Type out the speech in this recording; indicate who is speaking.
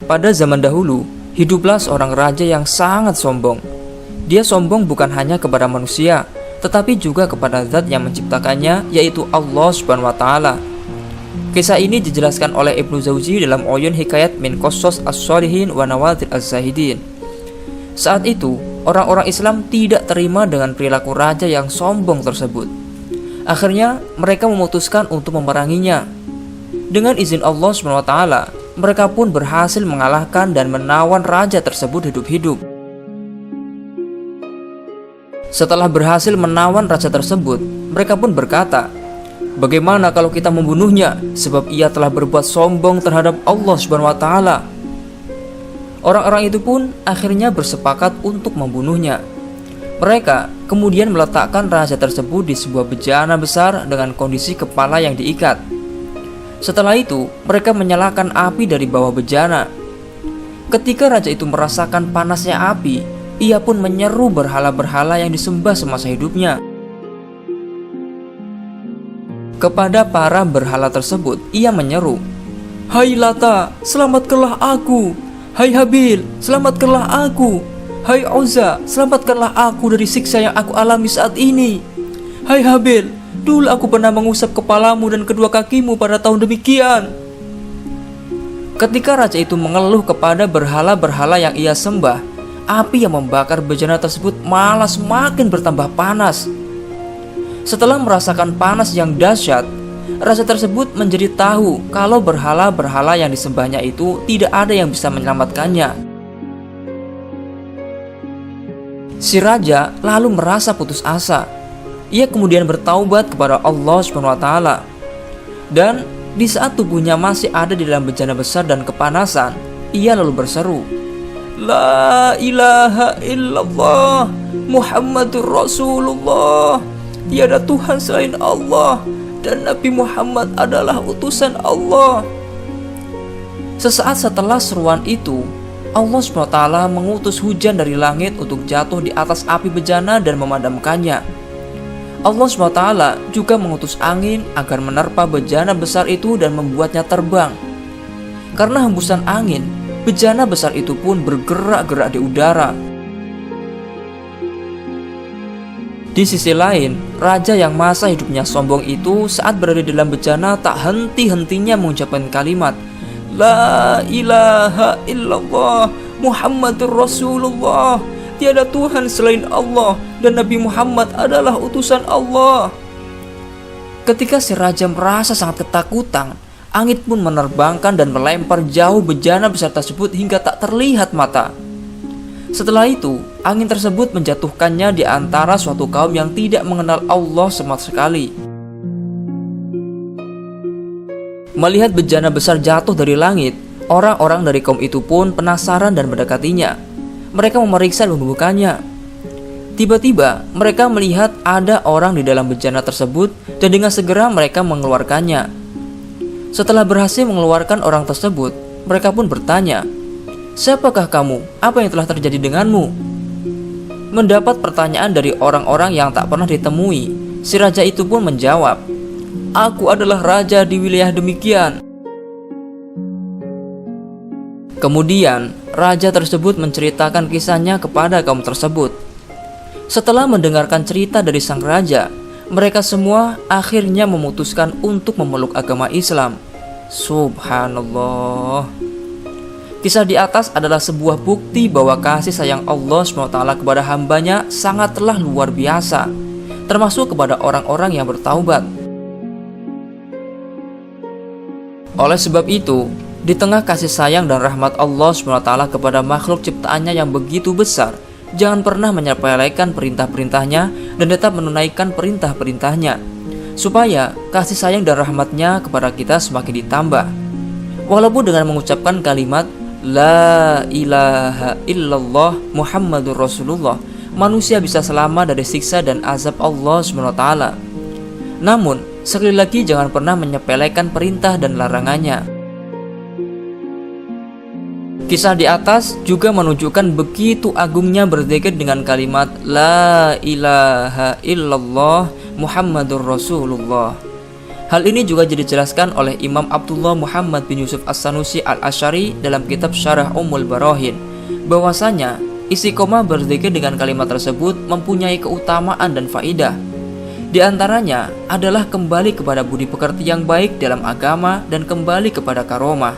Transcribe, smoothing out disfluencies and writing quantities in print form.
Speaker 1: Pada zaman dahulu, hiduplah seorang raja yang sangat sombong. Dia sombong bukan hanya kepada manusia, tetapi juga kepada zat yang menciptakannya, yaitu Allah Subhanahu wa Ta'ala. Kisah ini dijelaskan oleh Ibnu Jauzi dalam Uyun Hikayat min Qasas As-Shalihin wa Nawadhir Az-Zahidin. Saat itu, orang-orang Islam tidak terima dengan perilaku raja yang sombong tersebut. Akhirnya, mereka memutuskan untuk memeranginya. Dengan izin Allah Subhanahu wa Ta'ala, mereka pun berhasil mengalahkan dan menawan raja tersebut hidup-hidup. Setelah berhasil menawan raja tersebut, mereka pun berkata, "Bagaimana kalau kita membunuhnya, sebab ia telah berbuat sombong terhadap Allah Subhanahu wa Ta'ala." Orang-orang itu pun akhirnya bersepakat untuk membunuhnya. Mereka kemudian meletakkan raja tersebut di sebuah bejana besar dengan kondisi kepala yang diikat. Setelah itu, mereka menyalakan api dari bawah bejana. Ketika raja itu merasakan panasnya api, ia pun menyeru berhala-berhala yang disembah semasa hidupnya. Kepada para berhala tersebut, ia menyeru, "Hai Lata, selamatkanlah aku. Hai Habil, selamatkanlah aku. Hai Uzza, selamatkanlah aku dari siksa yang aku alami saat ini. Hai Habil, dulu aku pernah mengusap kepalamu dan kedua kakimu pada tahun demikian." Ketika raja itu mengeluh kepada berhala-berhala yang ia sembah, api yang membakar bejana tersebut malah semakin bertambah panas. Setelah merasakan panas yang dahsyat, raja tersebut menjadi tahu kalau berhala-berhala yang disembahnya itu tidak ada yang bisa menyelamatkannya. Si raja lalu merasa putus asa. Ia kemudian bertaubat kepada Allah Subhanahu wa Ta'ala. Dan di saat tubuhnya masih ada di dalam bejana besar dan kepanasan, ia lalu berseru, "La ilaha illallah Muhammadur Rasulullah. Tiada Tuhan selain Allah, dan Nabi Muhammad adalah utusan Allah." Sesaat setelah seruan itu, Allah SWT mengutus hujan dari langit untuk jatuh di atas api bejana dan memadamkannya. Allah SWT juga mengutus angin agar menerpa bejana besar itu dan membuatnya terbang. Karena hembusan angin, bejana besar itu pun bergerak-gerak di udara. Di sisi lain, raja yang masa hidupnya sombong itu saat berada di dalam bejana tak henti-hentinya mengucapkan kalimat, "La ilaha illallah Muhammadur Rasulullah. Tiada Tuhan selain Allah, dan Nabi Muhammad adalah utusan Allah." Ketika si raja merasa sangat ketakutan, angin pun menerbangkan dan melempar jauh bejana besar tersebut hingga tak terlihat mata. Setelah itu, angin tersebut menjatuhkannya di antara suatu kaum yang tidak mengenal Allah sama sekali. Melihat bejana besar jatuh dari langit, orang-orang dari kaum itu pun penasaran dan mendekatinya. Mereka memeriksa dan membukanya. Tiba-tiba, mereka melihat ada orang di dalam bejana tersebut dan dengan segera mereka mengeluarkannya. Setelah berhasil mengeluarkan orang tersebut, mereka pun bertanya, "Siapakah kamu? Apa yang telah terjadi denganmu?" Mendapat pertanyaan dari orang-orang yang tak pernah ditemui, si raja itu pun menjawab, "Aku adalah raja di wilayah demikian." Kemudian, raja tersebut menceritakan kisahnya kepada kaum tersebut. Setelah mendengarkan cerita dari sang raja, mereka semua akhirnya memutuskan untuk memeluk agama Islam. Subhanallah. Kisah di atas adalah sebuah bukti bahwa kasih sayang Allah SWT kepada hambanya sangatlah luar biasa, termasuk kepada orang-orang yang bertaubat. Oleh sebab itu, di tengah kasih sayang dan rahmat Allah SWT kepada makhluk ciptaannya yang begitu besar, jangan pernah menyepelekan perintah-perintahnya dan tetap menunaikan perintah-perintahnya, supaya kasih sayang dan rahmatnya kepada kita semakin ditambah. Walaupun dengan mengucapkan kalimat La ilaha illallah Muhammadur Rasulullah, manusia bisa selamat dari siksa dan azab Allah SWT. Namun, sekali lagi jangan pernah menyepelekan perintah dan larangannya. Kisah di atas juga menunjukkan begitu agungnya berzikir dengan kalimat La ilaha illallah Muhammadur Rasulullah. Hal ini juga dijelaskan oleh Imam Abdullah Muhammad bin Yusuf As-Sanusi Al-Asy'ari dalam kitab Syarah Ummul Barahin, bahwasanya istiqomah berzikir dengan kalimat tersebut mempunyai keutamaan dan faidah. Di antaranya adalah kembali kepada budi pekerti yang baik dalam agama dan kembali kepada karomah.